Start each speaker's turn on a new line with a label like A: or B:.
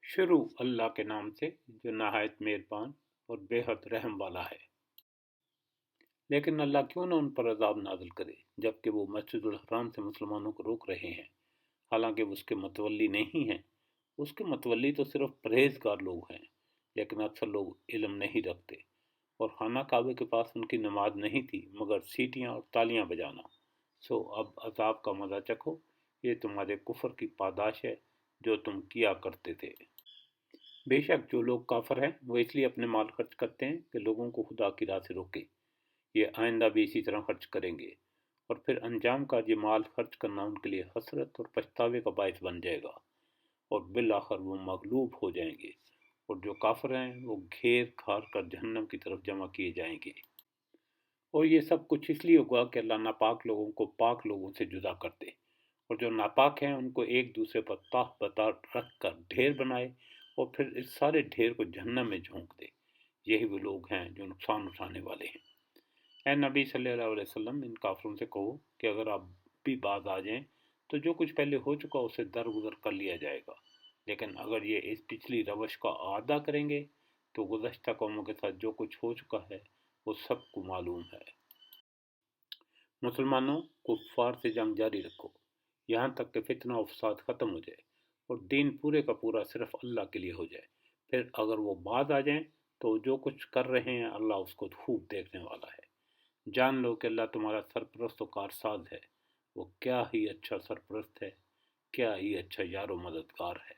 A: شروع اللہ کے نام سے جو نہایت مہربان اور بے حد رحم والا ہے۔ لیکن اللہ کیوں نہ ان پر عذاب نازل کرے جبکہ وہ مسجد الحرام سے مسلمانوں کو روک رہے ہیں، حالانکہ وہ اس کے متولی نہیں ہیں۔ اس کے متولی تو صرف پرہیزگار لوگ ہیں، لیکن اکثر لوگ علم نہیں رکھتے، اور خانہ کعبے کے پاس ان کی نماز نہیں تھی مگر سیٹیاں اور تالیاں بجانا۔ سو اب عذاب کا مزہ چکھو، یہ تمہارے کفر کی پاداش ہے جو تم کیا کرتے تھے۔ بے شک جو لوگ کافر ہیں وہ اس لیے اپنے مال خرچ کرتے ہیں کہ لوگوں کو خدا کی راہ سے روکے۔ یہ آئندہ بھی اسی طرح خرچ کریں گے، اور پھر انجام کا یہ مال خرچ کرنا ان کے لیے حسرت اور پچھتاوے کا باعث بن جائے گا، اور بالآخر وہ مغلوب ہو جائیں گے، اور جو کافر ہیں وہ گھیر گھار کر جہنم کی طرف جمع کیے جائیں گے۔ اور یہ سب کچھ اس لیے ہوگا کہ اللہ ناپاک لوگوں کو پاک لوگوں سے جدا کر دے، اور جو ناپاک ہیں ان کو ایک دوسرے پر تاہ بتار رکھ کر ڈھیر بنائے، اور پھر اس سارے ڈھیر کو جہنم میں جھونک دے۔ یہی وہ لوگ ہیں جو نقصان اٹھانے والے ہیں۔ اے نبی صلی اللہ علیہ وسلم، ان کافروں سے کہو کہ اگر آپ بھی باز آ جائیں تو جو کچھ پہلے ہو چکا اسے درگزر کر لیا جائے گا، لیکن اگر یہ اس پچھلی روش کا اعادہ کریں گے تو گزشتہ قوموں کے ساتھ جو کچھ ہو چکا ہے وہ سب کو معلوم ہے۔ مسلمانوں، کفار سے جنگ جاری رکھو یہاں تک کہ فتنہ و فساد ختم ہو جائے اور دین پورے کا پورا صرف اللہ کے لیے ہو جائے۔ پھر اگر وہ باز آ جائیں تو جو کچھ کر رہے ہیں اللہ اس کو خوب دیکھنے والا ہے۔ جان لو کہ اللہ تمہارا سرپرست و کارساز ہے، وہ کیا ہی اچھا سرپرست ہے، کیا ہی اچھا یار و مددگار ہے۔